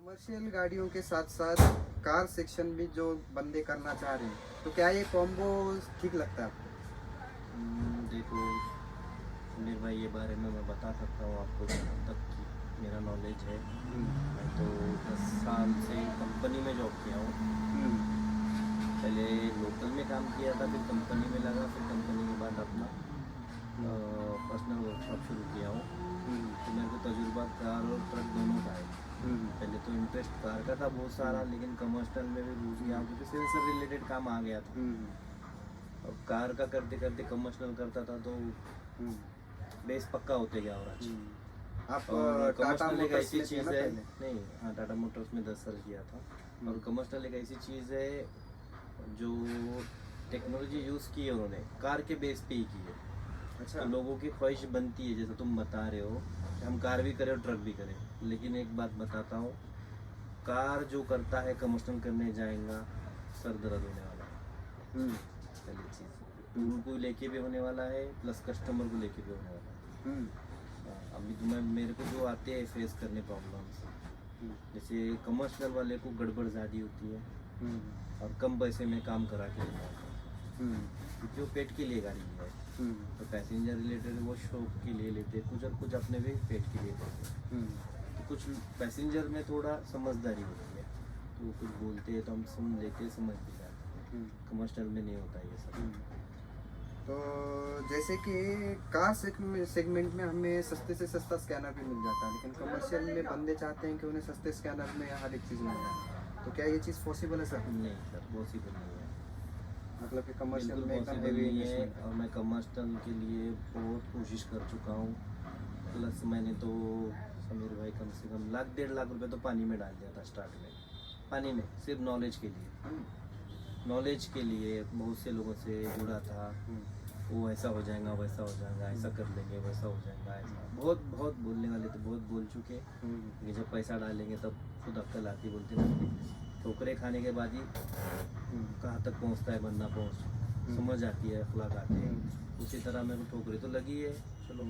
Commercial गाड़ियों के साथ साथ कार सेक्शन भी जो बंदे करना चाह रहे हैं, तो क्या ये कॉम्बो ठीक लगता है आपको? देखो सुनील भाई, ये बारे में मैं बता सकता हूँ आपको जहाँ तक कि मेरा नॉलेज है। मैं तो 10 साल से कंपनी में जॉब किया हूँ। पहले लोकल में काम किया था, फिर कंपनी में लगा, फिर कंपनी के बाद अपना पर्सनल वर्कशॉप शुरू किया हूँ। तो मेरे को तजुर्बा कार और ट्रक दोनों का है। पहले तो इंटरेस्ट कार का था बहुत सारा, लेकिन कमर्शियल में भी घुस गया क्योंकि सेंसर रिलेटेड काम आ गया था। और कार का करते करते कमर्शियल करता था तो बेस पक्का होते गया। और अच्छा आप और टाटा कमर्शियल एक मोटर्स ऐसी में थे चीज़ ना है, पहले? नहीं हाँ, टाटा मोटर्स में 10 साल किया था। और कमर्शियल एक ऐसी चीज़ है जो टेक्नोलॉजी यूज़ की है उन्होंने, कार के बेस पे ही की है। अच्छा। तो लोगों की ख्वाहिश बनती है, जैसे तुम बता रहे हो कि हम कार भी करें और ट्रक भी करें। लेकिन एक बात बताता हूँ, कार जो करता है कमर्शियल करने जाएगा, सर दर्द होने वाला है। पहली चीज़ टूल को लेके भी होने वाला है, प्लस कस्टमर को लेके भी होने वाला है। अभी तो मैं मेरे को जो आते हैं फेस करने प्रॉब्लम्स, जैसे कमर्शियल वाले को गड़बड़ ज़्यादा होती है और कम पैसे में काम करा के लेना होता है, क्योंकि वो पेट के लिए गाड़ी है। तो पैसेंजर रिलेटेड वो शौक के लिए लेते हैं कुछ, और कुछ अपने भी पेट के लिए लेते हैं। तो कुछ पैसेंजर में थोड़ा समझदारी होती है, तो वो कुछ बोलते हैं तो हम सुन लेते, समझ भी जाते हैं। कमर्शियल में नहीं होता ये सब। तो जैसे कि कार सेगमेंट में हमें सस्ते से सस्ता स्कैनर भी मिल जाता है, लेकिन कमर्शियल में बंदे चाहते हैं कि उन्हें सस्ते स्कैनर में हर एक चीज़ मिल जाए। तो क्या ये चीज़ पॉसिबल है सर? नहीं सर, पॉसिबल नहीं है। मतलब कि कमर्शियल बिल्कुल में एकदम पॉसिबल हेवी नहीं है। इन्वेस्टमेंट और मैं कमर्शियल के लिए बहुत कोशिश कर चुका हूँ। प्लस मैंने तो समीर भाई कम से कम 1.5 लाख रुपए तो पानी में डाल दिया था स्टार्ट में, पानी में, सिर्फ नॉलेज के लिए। नॉलेज के लिए बहुत से लोगों से जुड़ा था, वो ऐसा हो जाएगा, वैसा हो जाएगा, ऐसा कर लेंगे, वैसा हो जाएगा, ऐसा बहुत बहुत बोलने वाले तो बहुत बोल चुके। कि जब पैसा डालेंगे तब खुद अक्ल आती, बोलते ना, ठोकरे खाने के बाद ही कहाँ तक पहुँचता है बंदा, समझ आती है, अखलाक आते हैं। उसी तरह मेरे को ठोकरे तो लगी है, चलो,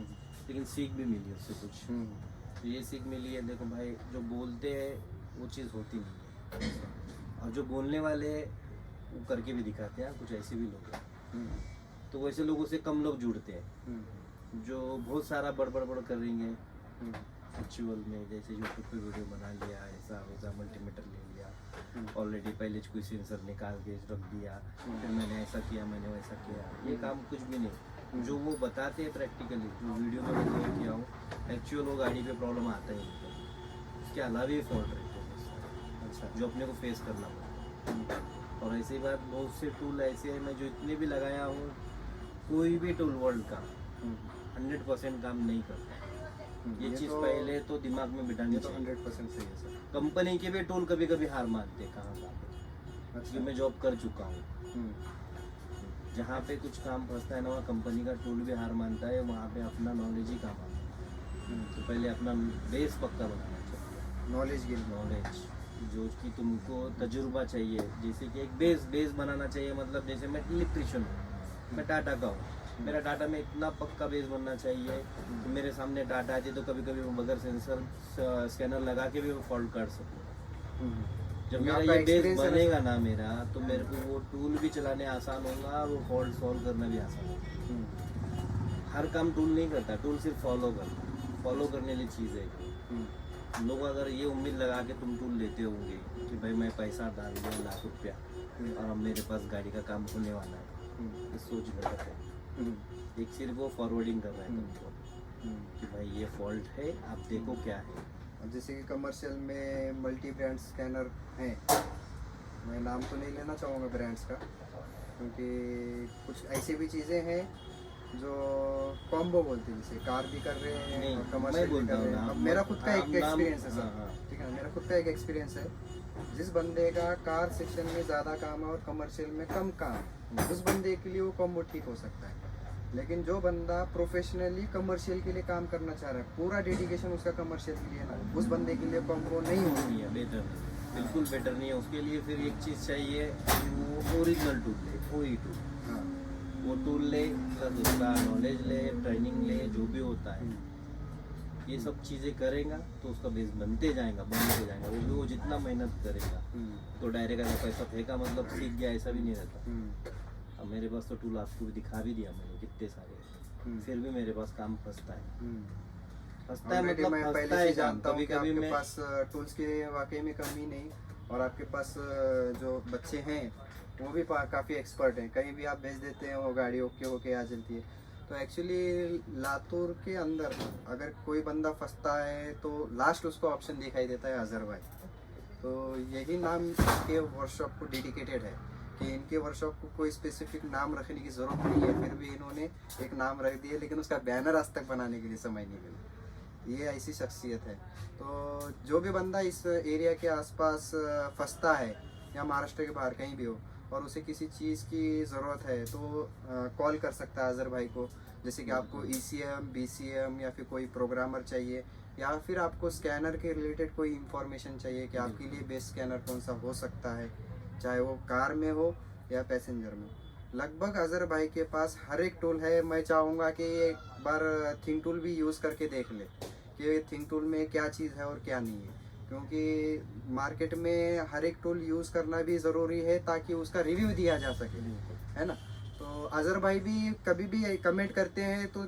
लेकिन सीख भी मिली उससे कुछ। तो ये सीख मिली है, देखो भाई, जो बोलते हैं वो चीज़ होती नहीं है, और जो बोलने वाले वो करके भी दिखाते हैं। कुछ ऐसे भी लोग हैं, तो वैसे लोगों से कम लोग जुड़ते हैं जो बहुत सारा बड़ करेंगे एक्चुअल में। जैसे यूट्यूब पे वीडियो बना लिया, ऐसा वैसा, मल्टीमीटर ले लिया, ऑलरेडी पहले कोई सेंसर निकाल के रख दिया, फिर मैंने ऐसा किया, मैंने वैसा किया। ये काम कुछ भी नहीं। जो वो बताते हैं प्रैक्टिकली, जो वीडियो में मैं देख किया हूँ, एक्चुअल वो गाड़ी पे प्रॉब्लम आता है उनको, उसके अलावा भी फॉल्ट रहते हैं बहुत सारे। अच्छा, जो अपने को फेस करना पड़ता है। और ऐसी बात, बहुत से टूल ऐसे हैं, मैं जो इतने भी लगाया हूँ, कोई भी टूल वर्ल्ड का 100% काम नहीं करता। ये चीज़ तो पहले तो दिमाग में बिठानी तो चाहिए। 100% सही है सर। कंपनी के भी टूल कभी कभी हार मानते हैं, कहाँ पे। अच्छा। ये मैं जॉब कर चुका हूँ, जहाँ पे कुछ काम फंसता है ना, वहाँ कंपनी का टूल भी हार मानता है, वहाँ पे अपना नॉलेज ही काम आता है। तो पहले अपना बेस पक्का बनाना चाहिए। नॉलेज जो कि तुमको तजुर्बा चाहिए, जैसे कि एक बेस बनाना चाहिए। मतलब जैसे मैं इलेक्ट्रिशियन हूँ, मैं टाटा का हूँ, मेरा टाटा में इतना पक्का बेस बनना चाहिए कि मेरे सामने टाटा आती तो कभी कभी वो बगैर सेंसर स्कैनर लगा के भी वो फॉल्ट कर सकूँ। जब मेरा ये बेस बनेगा ना मेरा, तो मेरे को वो टूल भी चलाने आसान होगा, वो फॉल्ट सॉल्व करना भी आसान होगा। हर काम टूल नहीं करता, टूल सिर्फ फॉलो करने वाली चीज़ है। लोग अगर ये उम्मीद लगा के तुम टूल लेते होंगे कि भाई मैं पैसा डाल दिया 1 लाख रुपया और अब मेरे पास गाड़ी का काम होने वाला है, ये सोच गलत है। एक सिर्फ वो फॉरवर्डिंग कर रहा है तुमको कि भाई ये फॉल्ट है, आप देखो क्या है। अब जैसे कि कमर्शियल में मल्टी ब्रांड स्कैनर हैं, मैं नाम तो नहीं लेना चाहूँगा ब्रांड्स का, क्योंकि कुछ ऐसी भी चीज़ें हैं जो कॉम्बो बोलते हैं, जैसे कार भी कर रहे हैं और कमर्शियल भी कर रहे हैं। अब मेरा खुद का एक एक्सपीरियंस है सर, ठीक है, मेरा खुद का एक एक्सपीरियंस है। जिस बंदे का कार सेक्शन में ज़्यादा काम है और कमर्शियल में कम काम, उस बंदे के लिए वो कॉम्बो ठीक हो सकता है। लेकिन जो बंदा प्रोफेशनली कमर्शियल के लिए काम करना चाह रहा है, पूरा डेडिकेशन उसका कमर्शियल के लिए ना, उस बंदे के लिए कॉम्बो नहीं होती है। बेटर नहीं, बिल्कुल बेटर नहीं है। उसके लिए फिर एक चीज़ चाहिए कि वो ओरिजिनल टूल ले, वही टूल, वो टूल ले, प्लस उसका नॉलेज ले, ट्रेनिंग ले, जो भी होता है। ये सब चीज़ें करेगा तो उसका बेस बनते जाएगा वो जितना मेहनत करेगा। तो डायरेक्ट अगर पैसा फेंका मतलब सीख गया, ऐसा भी नहीं रहता। अब मेरे पास तो टूल आपको भी दिखा भी दिया मैंने कितने सारे, फिर भी मेरे पास काम फंसता है। फंसता है मतलब मैं फंसता पहले है से काम। जानता हूँ कभी कि कभी आपके मैं पास टूल्स की वाकई में कमी नहीं, और आपके पास जो बच्चे हैं वो भी काफ़ी एक्सपर्ट हैं। कहीं भी आप भेज देते हैं वो गाड़ी ओके होके आ जाती है। तो एक्चुअली लातूर के अंदर अगर कोई बंदा फंसता है तो लास्ट उसको ऑप्शन दिखाई देता है अजहर भाई। तो यही नाम के वर्कशॉप को डेडिकेटेड है कि इनके वर्कशॉप को कोई स्पेसिफिक नाम रखने की ज़रूरत नहीं है, फिर भी इन्होंने एक नाम रख दिया, लेकिन उसका बैनर आज तक बनाने के लिए समय नहीं मिला। ये ऐसी शख्सियत है। तो जो भी बंदा इस एरिया के आसपास फंसता है या महाराष्ट्र के बाहर कहीं भी हो और उसे किसी चीज़ की ज़रूरत है तो कॉल कर सकता है अजहर भाई को। जैसे कि आपको ECM, BCM या फिर कोई प्रोग्रामर चाहिए, या फिर आपको स्कैनर के रिलेटेड कोई इंफॉर्मेशन चाहिए कि आपके लिए बेस्ट स्कैनर कौन सा हो सकता है, चाहे वो कार में हो या पैसेंजर में। लगभग अजहर भाई के पास हर एक टूल है। मैं चाहूँगा कि एक बार थिंक टूल भी यूज़ करके देख ले कि थिंक टूल में क्या चीज़ है और क्या नहीं है, क्योंकि मार्केट में हर एक टूल यूज़ करना भी ज़रूरी है ताकि उसका रिव्यू दिया जा सके, है ना। तो अजहर भाई भी कभी भी कमेंट करते हैं तो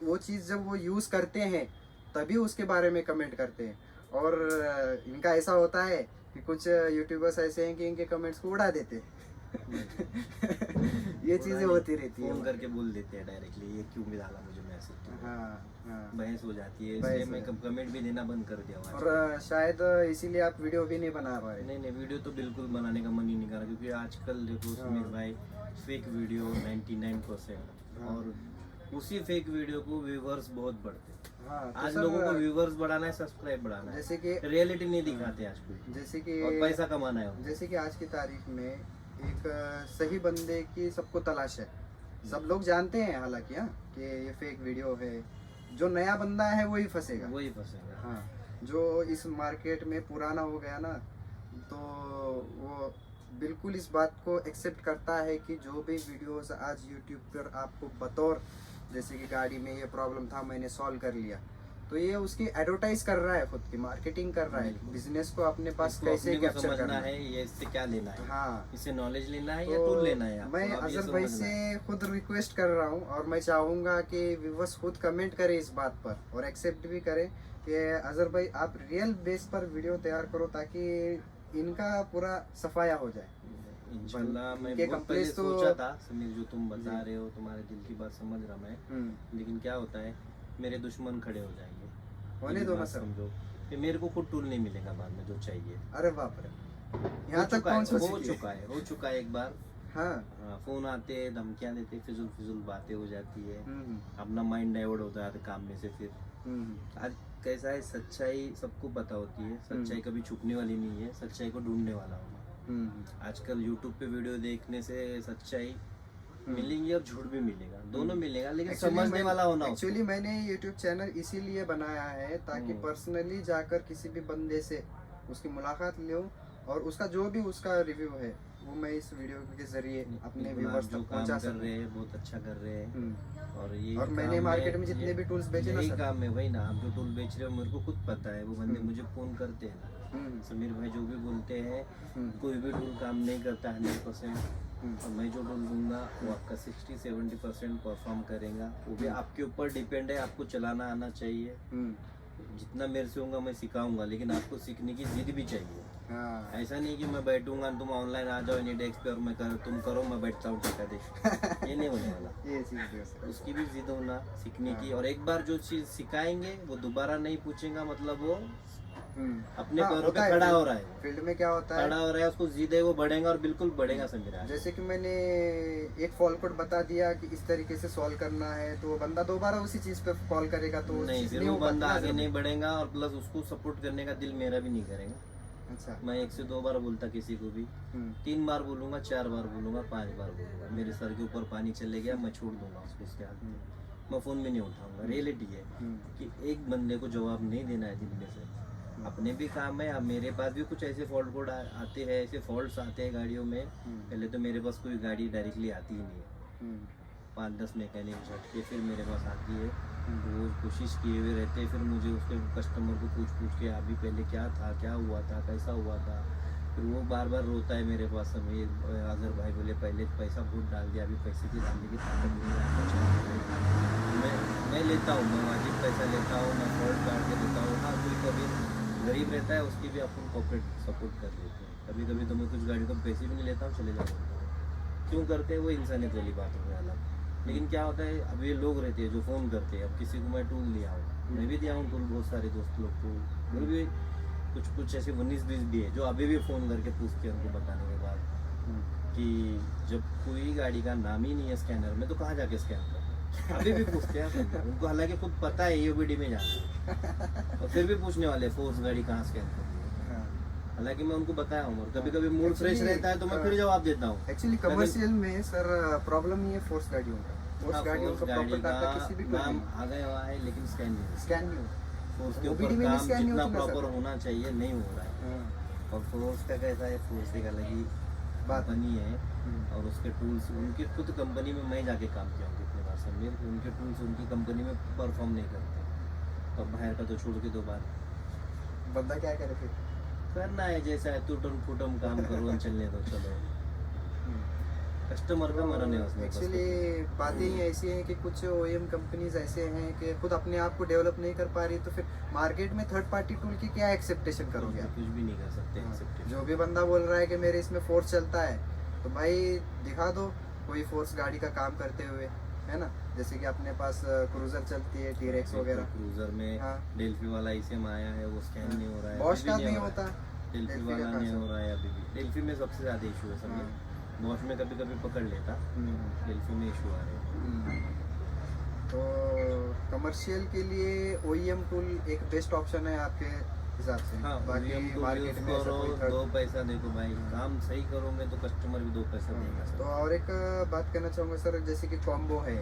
वो चीज़ जब वो यूज़ करते हैं तभी उसके बारे में कमेंट करते हैं। और इनका ऐसा होता है कि कुछ यूट्यूबर्स ऐसे हैं कि इनके कमेंट्स को उड़ा देते हैं। ये चीज़ें होती रहती है। फोन करके बोल देते हैं डायरेक्टली, ये क्यों मिला मुझे मैसेज। हाँ, बहस हो जाती है, इसलिए मैं कमेंट भी देना बंद कर दिया हूँ। और शायद इसीलिए आप वीडियो भी नहीं बना पा रहे। नहीं, वीडियो तो बिल्कुल बनाने का मन ही नहीं कर रहा, क्योंकि आजकल देखो समीर भाई फेक वीडियो 99%, और उसी फेक वीडियो को व्यूवर्स बहुत बढ़ते हैं। तो आज लोगों को व्यूवर्स बढ़ाना है, सब्सक्राइब बढ़ाना है, जैसे कि रियलिटी नहीं दिखाते आज कोई, जैसे कि और पैसा कमाना है। जैसे कि आज की तारीख में एक सही बंदे की सबको तलाश है। सब लोग जानते हैं हालांकि कि ये फेक वीडियो है। जो नया बंदा है वही फंसेगा। हाँ, जो इस मार्केट में पुराना हो गया ना, तो वो बिल्कुल इस बात को एक्सेप्ट करता है कि जो भी वीडियोस आज यूट्यूब पर आपको बतौर, जैसे कि गाड़ी में ये प्रॉब्लम था मैंने सॉल्व कर लिया, तो ये उसकी एडवर्टाइज कर रहा है, खुद की मार्केटिंग कर रहा है, बिजनेस को अपने पास कैसे कैप्चर करना है, ये इससे क्या लेना है। हाँ, इससे नॉलेज लेना है तो या टूल लेना है। मैं अजहर भाई से खुद रिक्वेस्ट कर रहा हूँ, और मैं चाहूँगा कि व्यूअर्स खुद कमेंट करें इस बात पर और एक्सेप्ट भी करें कि अजहर भाई आप रियल बेस पर वीडियो तैयार करो ताकि इनका पूरा सफाया हो जाए। इंशाल्लाह। मैं बहुत पहले सोचा था समीर, जो तुम बता रहे हो, तुम्हारे दिल की बात समझ रहा मैं, लेकिन क्या होता है मेरे दुश्मन खड़े हो जाएंगे। होने दो ना, समझो कि मेरे को खुद टूल नहीं मिलेगा बाद में जो चाहिए। अरे बाप रे, यहाँ तक हो चुका है एक बार। हाँ, फोन आते, धमकियां देते, फिजुल बातें हो जाती है, अपना माइंड डाइवर्ट होता है काम में से। फिर आज कैसा है, सच्चाई सबको पता होती है, सच्चाई कभी छुपने वाली नहीं है, सच्चाई को ढूंढने वाला होगा। आजकल यूट्यूब पे वीडियो देखने से सच्चाई मिलेंगी और झूठ भी मिलेगा, दोनों मिलेगा, लेकिन समझने वाला होना। एक्चुअली मैंने यूट्यूब चैनल इसीलिए बनाया है ताकि पर्सनली जाकर किसी भी बंदे से उसकी मुलाकात लूं और उसका जो भी उसका रिव्यू है वो मैं इस वीडियो के जरिए अपने व्यूअर्स तक पहुंचा कर रहे हैं, बहुत अच्छा कर रहे हैं। और मैंने मार्केट में जितने भी टूल्स बेचे ना, यही काम है वही ना। आप जो टूल बेच रहे हो मेरे को खुद पता है, वो बंदे मुझे फोन करते हैं ना, समीर भाई जो भी बोलते हैं, कोई भी टूल काम नहीं करता 100%, और मैं जो टूल दूंगा वो आपका 60-70% परफॉर्म करेगा। वो भी आपके ऊपर डिपेंड है, आपको चलाना आना चाहिए। जितना मेरे से होगा मैं सिखाऊंगा, लेकिन आपको सीखने की जिद भी चाहिए। ऐसा नहीं कि मैं बैठूंगा तुम ऑनलाइन आ जाओ एनी डेस्क पे और मैं तुम करो मैं बैठता हूँ ठेका दे, ये नहीं होने वाला। ये चीज उसकी भी जिद होना सीखने की, और एक बार जो चीज सिखाएंगे वो दोबारा नहीं पूछेगा, मतलब वो अपने पैरों पे खड़ा हो रहा है। फील्ड में क्या होता है, खड़ा हो रहा है, उसको जिद है, वो बढ़ेगा और बिल्कुल बढ़ेगा। समीरा, जैसे कि मैंने एक फॉल कोड बता दिया कि इस तरीके से सॉल्व करना है, तो वो बंदा दोबारा उसी चीज पे कॉल करेगा, तो नहीं, फिर वो बंदा आगे नहीं बढ़ेगा, और प्लस उसको सपोर्ट करने का दिल मेरा भी नहीं करेगा। अच्छा, मैं 1 से 2 बार बोलता किसी को भी, 3 बार बोलूंगा, 4 बार बोलूंगा, 5 बार बोलूंगा, मेरे सर के ऊपर पानी चले गया मैं छोड़ दूंगा उसको, उसके हाथ में मैं फोन भी नहीं उठाऊंगा। रियलिटी है कि एक बंदे को जवाब नहीं देना है दिन में से। अपने भी काम है, अब मेरे पास भी कुछ ऐसे फॉल्ट कोड आते हैं, ऐसे फॉल्ट्स आते हैं गाड़ियों में। पहले तो मेरे पास कोई गाड़ी डायरेक्टली आती ही नहीं है, 5-10 मैकेनिक झटके फिर मेरे पास आती है। वो कोशिश किए हुए रहते हैं। फिर मुझे उसके कस्टमर को पूछ के अभी पहले क्या था, क्या हुआ था, कैसा हुआ था। फिर वो बार बार रोता है मेरे पास। हमें अगर भाई बोले पहले पैसा बहुत डाल दिया, अभी पैसे की डालने की ताकत नहीं है आपको। मैं लेता हूँ, मैं वाजिब पैसा लेता हूँ, मैं फॉल्ट काट के देता हूँ। हाँ, कोई कभी गरीब रहता है उसकी भी अपन कॉपरेट सपोर्ट कर देते हैं। कभी कभी तो मैं कुछ गाड़ी को पैसे भी नहीं लेता हूँ, चले जाता हूँ। क्यों करते हैं वो इंसानियत वाली बात हो गई अलग। लेकिन क्या होता है, अब ये लोग रहते हैं जो फ़ोन करते हैं। अब किसी को मैं टूल दिया हूँ, मैं भी दिया हूँ टूल बहुत सारे दोस्त लोग को। और भी कुछ ऐसे 19-20 भी है जो अभी भी फ़ोन करके पूछते हैं उनको बताने के बाद कि जब कोई गाड़ी का नाम ही नहीं है स्कैनर में तो कहाँ जाके स्कैन कर। अभी भी पूछते हैं अपन उनको, हालांकि खुद पता है ईओबीडी में जाना है और फिर भी पूछने वाले फोर्स गाड़ी कहाँ स्कैन कर। हालांकि मैं उनको बताया हूँ और कभी कभी मूड फ्रेश रहता है तो मैं फिर जवाब देता हूँ। एक्चुअली कमर्शियल में सर प्रॉब्लम ये है फोर्स गाड़ियों का। फोर्स गाड़ियों का प्रॉपर डाटा किसी भी नाम आ गया हुआ है लेकिन स्कैन नहीं स्कैन नहीं फोर्स के OBD ऊपर में भी काम स्कैन नहीं जितना होती ना प्रॉपर सर। होना चाहिए नहीं हो रहा है। और फोर्स का कैसा है, फोर्स एक अलग ही बात कंपनी है और उसके टूल्स उनकी खुद कंपनी में मैं जाके काम किया हूँ कितने बार समीर। उनके टूल्स उनकी कंपनी में परफॉर्म नहीं करते, तो बाहर का तो छोड़ के 2 बार बंदा क्या करे फिर। करना है जैसा है, टूटम फूटम काम करो और चलने दो चलो। कस्टमर का मरन है उसमें। एक्चुअली बातें ही ऐसी हैं कि कुछ OEM कंपनीज ऐसे हैं कि खुद अपने आप को डेवलप नहीं कर पा रही, तो फिर मार्केट में थर्ड पार्टी टूल की क्या एक्सेप्टेशन करोगे आप। कुछ भी नहीं कर सकते acceptation। जो भी बंदा बोल रहा है कि मेरे इसमें फोर्स चलता है तो भाई दिखा दो कोई फोर्स गाड़ी का काम करते हुए, है ना। जैसे कि अपने पास क्रूजर चलती है टीरेक्स वगैरह। क्रूजर में हाँ। डेल्फी वाला इसे में आया है, वो स्कैन नहीं हो रहा है। बॉश का अभी भी नहीं होता, डेल्फी डेल्फी वाला का नहीं खास हो रहा है अभी भी। डेल्फी में सबसे ज़्यादा इशू है सब। बॉश में कभी कभी पकड़ लेता, डेल्फी में इशू आ रहे हैं। तो कमर्शियल के लिए OEM टूल एक बेस्ट ऑप्शन है आपके हिसाब से। हाँ, बाकी मार्केट में ऐसा करो, कोई third- 2 पैसा देखो भाई, काम सही करोगे तो कस्टमर भी 2 पैसा देगा तो सर। और एक बात कहना चाहूँगा सर, जैसे कि कॉम्बो है,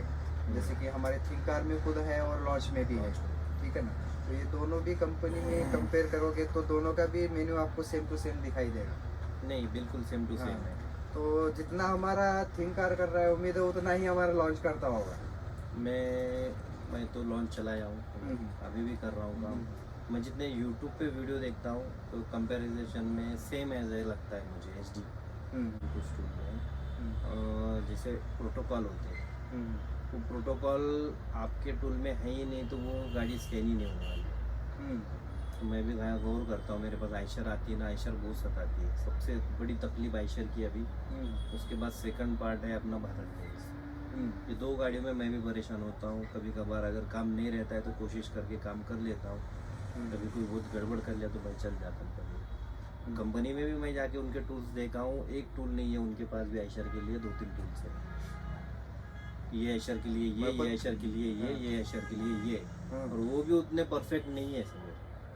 जैसे कि हमारे थिंक कार में खुद है और लॉन्च में भी है, ठीक है ना। तो ये दोनों भी कंपनी में कंपेयर करोगे तो दोनों का भी मेन्यू आपको सेम टू सेम दिखाई देगा। नहीं, बिल्कुल सेम टू सेम है। तो जितना हमारा थिंक कार कर रहा है उम्मीद है उतना ही हमारा लॉन्च करता होगा। मैं तो लॉन्च चलाया हूँ, अभी भी कर रहा हूँ काम। मैं जितने यूट्यूब पे वीडियो देखता हूँ तो कंपैरिजन में सेम एज लगता है मुझे HD कुछ टूल में। और जैसे प्रोटोकॉल होते हैं, वो प्रोटोकॉल आपके टूल में है ही नहीं तो वो गाड़ी स्कैन ही नहीं होने वाली। तो मैं भी गौर करता हूँ। मेरे पास आयशर आती है ना, आयशर बहुत सताती है। सबसे बड़ी तकलीफ आयशर की अभी। उसके बाद सेकंड पार्ट है अपना भारत डेज। ये 2 गाड़ियों में मैं भी परेशान होता हूँ। कभी कभार अगर काम नहीं रहता है तो कोशिश करके काम कर लेता हूँ। कभी कोई बहुत गड़बड़ कर लिया तो मैं चल जाता हूँ। कभी कंपनी में भी मैं जाके उनके टूल्स देखा हूँ, एक टूल नहीं है उनके पास भी आयशर के लिए 2-3 टूल्स है। ये आयशर के लिए ये आयशर के लिए ये आयशर के लिए ये, और वो भी उतने परफेक्ट नहीं है सर।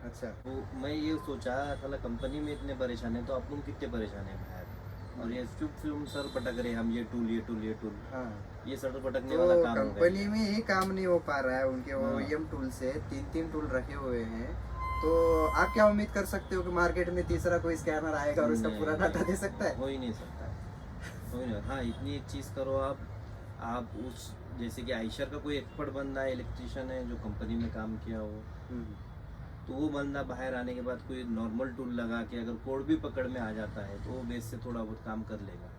अच्छा। तो मैं ये सोचा साला कंपनी में इतने परेशान है तो आप लोग कितने परेशान है बाहर। और ये चुप फिल्म सर पटक रहे हम, ये टूल ये टूल ये टूल। ये सर पटकने वाला काम हो गया। कंपनी में ही काम नहीं हो पा रहा है उनके OEM टूल से। 3 टूल रखे हुए हैं, तो आप क्या उम्मीद कर सकते हो कि मार्केट में तीसरा कोई स्कैनर आएगा और उसका पूरा डाटा दे सकता है। हो ही नहीं सकता है, हो ही नहीं। हाँ, इतनी एक चीज़ करो आप उस जैसे कि आयशर का कोई एक्सपर्ट बंदा है, इलेक्ट्रिशियन है जो कंपनी में काम किया हो, तो वो बंदा बाहर आने के बाद कोई नॉर्मल टूल लगा के अगर कोड भी पकड़ में आ जाता है तो वो बेस से थोड़ा बहुत काम कर लेगा।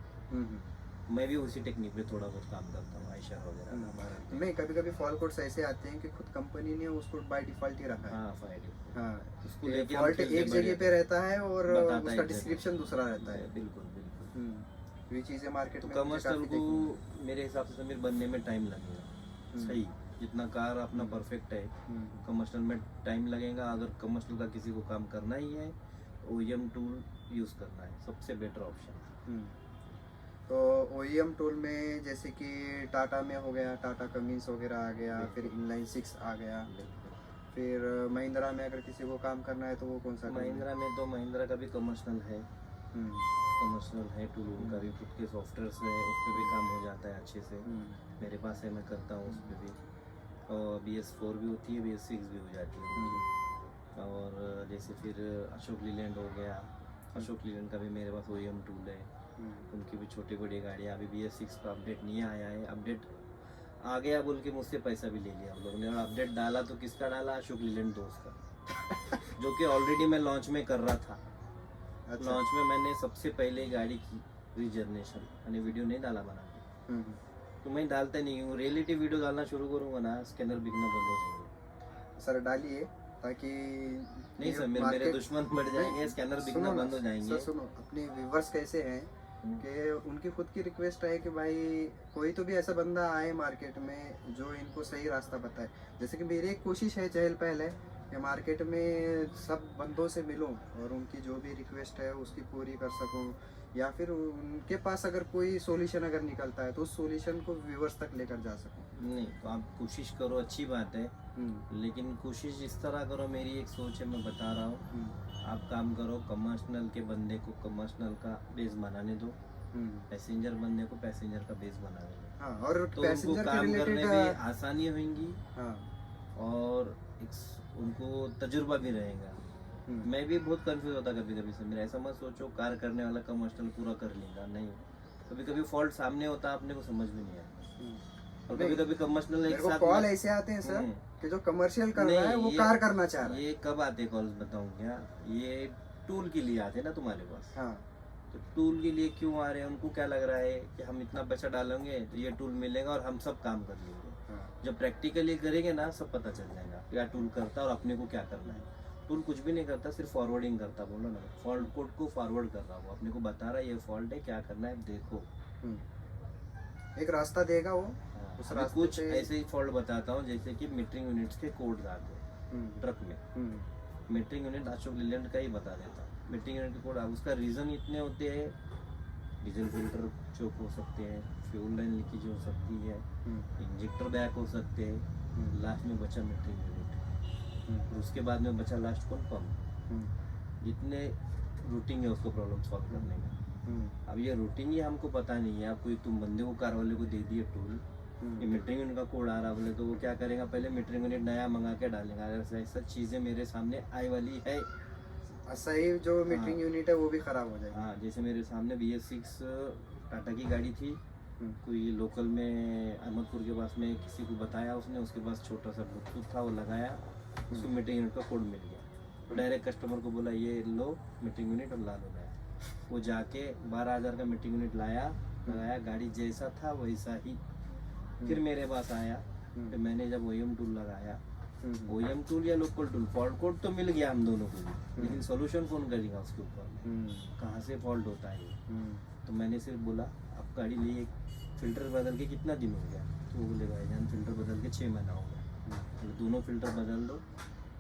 मैं भी उसी टेक्निक पे थोड़ा बहुत काम करता हूँ आयशर वगैरह। नहीं, कभी कभी फॉल्ट कोड्स ऐसे आते हैं कि खुद कंपनी ने उसको बाय डिफॉल्ट ही रखा है। हाँ, उसको लेके फॉल्ट एक जगह पे रहता है और उसका डिस्क्रिप्शन दूसरा रहता है। बिल्कुल। ये चीजें मार्केट में कमर्शियल को मेरे हिसाब से समीर बनने में टाइम लगेगा। सही, जितना कार अपना परफेक्ट है कमर्शियल में टाइम लगेगा। अगर कमर्शियल का किसी को काम करना ही है OEM टूल यूज़ करना है, सबसे बेटर ऑप्शन। तो OEM टूल में जैसे कि टाटा में हो गया, टाटा कमिंस वगैरह आ गया, फिर इनलाइन 6 आ गया। फिर महिंद्रा में अगर किसी को काम करना है तो वो कौन सा? महिंद्रा में तो महिंद्रा का भी कमर्शियल है, कमर्शियल है टूल उनका भी, खुद के सॉफ्टवेयर है, उस पर भी काम हो जाता है अच्छे से। मेरे पास है, मैं करता हूँ उस पर भी। और BS4 भी होती है, BS6 भी हो जाती है उनकी। और जैसे फिर अशोक लीलैंड हो गया, अशोक लीलैंड का भी मेरे पास OEM टूल है। उनकी भी छोटी बड़ी गाड़ियाँ, अभी BS6 का अपडेट नहीं आया है। अपडेट आ गया बोल के मुझसे पैसा भी ले लिया हम लोगों ने। और अपडेट डाला तो किसका डाला, अशोक लीलैंड दोस्त का जो कि ऑलरेडी मैं लॉन्च में कर रहा था। अच्छा। लॉन्च में मैंने सबसे पहले गाड़ी की रीजनरेशन, मैंने वीडियो नहीं डाला बना के, हम्म, तो मैं डालता नहीं हूँ। रियलिटी वीडियो डालना शुरू करूँगा ना, स्कैनर बिकना बंद हो जाएंगे। सर डालिए ताकि नहीं सर, मेरे मार्केट दुश्मन बढ़ जाएंगे, स्कैनर बिकना सुनो ना, बंद हो जाएंगे। सर सुनो, अपने व्यूवर्स कैसे हैं कि उनकी खुद की रिक्वेस्ट है कि भाई कोई तो भी ऐसा बंदा आए मार्केट में जो इनको सही रास्ता बताए। जैसे कि मेरी एक कोशिश है चहल पहल है कि मार्केट में सब बंदों से मिलूं और उनकी जो भी रिक्वेस्ट है उसकी पूरी कर सकूं, या फिर उनके पास अगर कोई सॉल्यूशन अगर निकलता है तो उस सॉल्यूशन को व्यूवर्स तक लेकर जा सकूं। नहीं तो आप कोशिश करो, अच्छी बात है, हम्म, लेकिन कोशिश इस तरह करो, मेरी एक सोच है, मैं बता रहा हूँ। हम्म, आप काम करो, कमर्शियल के बंदे को कमर्शियल का बेस बनाने दो, हम्म, पैसेंजर बंदे को पैसेंजर का बेस बनाने दो, हाँ, और तो उनको पैसेंजर के काम करने रिलेटेड में आसानी होगी हाँ, और उनको तजुर्बा भी रहेगा। मैं भी बहुत कंफ्यूज होता कभी कभी से, मेरा ऐसा मत सोचो कार करने वाला कमर्शियल पूरा कर लेगा, नहीं, कभी कभी फॉल्ट सामने होता है, अपने को समझ में नहीं आता। और कभी कभी कमर्शियल एक मेरे को साथ कॉल ऐसे आते हैं सर कि जो कमर्शियल कर रहा है वो ये- कार करना चाह रहा है। ये कब आते कॉल्स बताऊं क्या, ये टूल के लिए आते हैं ना तुम्हारे पास। हाँ, तो टूल के लिए क्यों आ रहे हैं, उनको क्या लग रहा है कि हम इतना पैसा डालेंगे तो ये टूल मिलेगा और हम सब काम कर लेंगे। हाँ, जब प्रैक्टिकली करेंगे ना, सब पता चल जाएगा क्या टूल करता है और अपने को क्या करना है। टूल कुछ भी नहीं करता, सिर्फ फॉरवर्डिंग करता, बोलो ना, फॉल्ट कोड को फॉरवर्ड कर रहा, वो अपने को बता रहा है ये फॉल्ट है, क्या करना है देखो। एक रास्ता देगा वो। हाँ, उस अभी रास्ते कुछ पे- ऐसे ही फॉल्ट बताता हूँ, जैसे कि मीटरिंग यूनिट्स के कोड आते हैं ट्रक में। मीटरिंग यूनिट अशोक लीलैंड का ही बता देता, मीटरिंग यूनिट के कोड, उसका रीज़न इतने होते हैं, डीजल फिल्टर चोक हो सकते हैं, फ्यूल लाइन लीकेज हो सकती है, इंजेक्टर बैक हो सकते हैं, लास्ट में बचा मीटरिंग यूनिट, और उसके बाद में बचा लास्ट कौन, पंप। इतने रूटिंग है उसको प्रॉब्लम सॉल्व करने का। अब ये रूटिंग ही हमको पता नहीं है, आपको तुम बंदे को कार वाले को दे दिए टूल, ये मीटरिंग यूनिट का कोड आ रहा बोले तो वो क्या करेगा, पहले मीटरिंग यूनिट नया मंगा के डालेगा। अगर ऐसा चीज़ें मेरे सामने आई वाली है, सही जो मीटरिंग यूनिट है वो भी खराब हो जाएगा। हाँ, जैसे मेरे सामने BS6 टाटा की गाड़ी थी, कोई लोकल में अहमदपुर के पास में किसी को बताया उसने, उसके पास छोटा सा ब्लूटूथ था, वो लगाया, उसको मीटरिंग यूनिट का कोड मिल गया, तो डायरेक्ट कस्टमर को बोला ये लो मीटरिंग यूनिट और ला दो नया। वो जाके 12,000 का मीटरिंग यूनिट लाया, लगाया, गाड़ी जैसा था वैसा ही फिर मेरे पास आया। फिर मैंने जब OEM टूल लगाया, OEM टूल या लोकल टूल, फॉल्ट कोड तो मिल गया हम दोनों को भी, लेकिन सोल्यूशन कौन करेगा उसके ऊपर, कहाँ से फॉल्ट होता है ये। तो मैंने सिर्फ बोला आप गाड़ी लिए, फिल्टर बदल के कितना दिन हो गया, तो वो बोले भाईजान फिल्टर बदल के 6 महीना हो गया। तो दोनों फिल्टर बदल दो,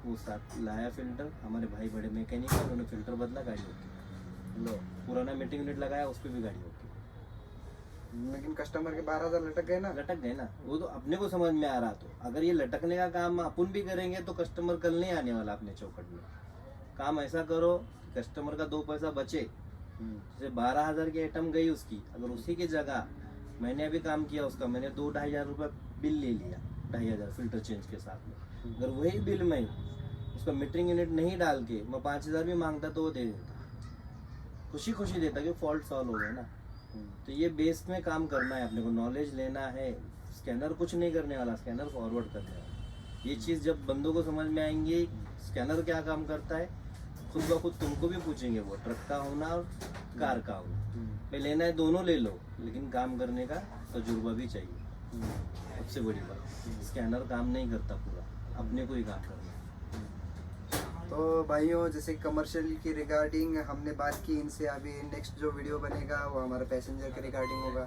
वो साथ लाया फिल्टर, हमारे भाई बड़े मैकेनिक है, उन्होंने फिल्टर बदला, गाड़ी होती लो, पुराना मीटिंग यूनिट लगाया, उस पर भी गाड़ी होती। लेकिन कस्टमर के 12,000 लटक गए ना। लटक गए ना, वो तो अपने को समझ में आ रहा। तो अगर ये लटकने का काम अपन भी करेंगे तो कस्टमर कल नहीं आने वाला अपने चौकट में। काम ऐसा करो कि कस्टमर का 2 पैसा बचे। जैसे 12,000 की आइटम गई उसकी, अगर उसी की जगह मैंने अभी काम किया उसका, मैंने 2-2,500 रुपये बिल ले लिया, 2,500 फिल्टर चेंज के साथ में, अगर वही बिल में उसका मीटरिंग यूनिट नहीं डाल के मैं 5,000 भी मांगता तो वो दे देता, खुशी खुशी देता कि फॉल्ट सॉल्व हो गया ना। तो ये बेस में काम करना है अपने को, नॉलेज लेना है। स्कैनर कुछ नहीं करने वाला, स्कैनर फॉरवर्ड करने वाला। ये चीज़ जब बंदों को समझ में आएंगी स्कैनर क्या काम करता है, खुद ब खुद तुमको भी पूछेंगे वो, ट्रक का होना और कार का होना। भाई लेना है दोनों ले लो, लेकिन काम करने का तजुर्बा भी चाहिए। सबसे बड़ी बात, स्कैनर काम नहीं करता पूरा, अपने को ही काम करना है। तो भाइयों, जैसे कमर्शियल की रिगार्डिंग हमने बात की इनसे, अभी नेक्स्ट जो वीडियो बनेगा वो हमारा पैसेंजर के रिगार्डिंग होगा।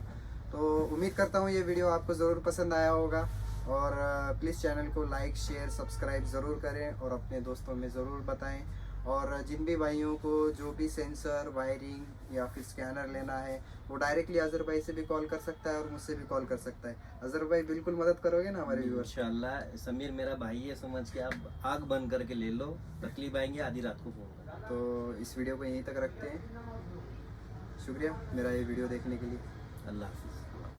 तो उम्मीद करता हूँ ये वीडियो आपको ज़रूर पसंद आया होगा, और प्लीज़ चैनल को लाइक शेयर सब्सक्राइब ज़रूर करें और अपने दोस्तों में ज़रूर बताएं। और जिन भी भाइयों को जो भी सेंसर वायरिंग या फिर स्कैनर लेना है वो डायरेक्टली अजहर भाई से भी कॉल कर सकता है और मुझसे भी कॉल कर सकता है। अजहर भाई बिल्कुल मदद करोगे ना हमारे व्यूअर्स? इंशाल्लाह। समीर मेरा भाई है, समझ के आप आग बंद करके ले लो, तकलीफ आएंगे आधी रात को फोन करना। तो इस वीडियो को यहीं तक रखते हैं। शुक्रिया मेरा ये वीडियो देखने के लिए। अल्लाह हाफिज़।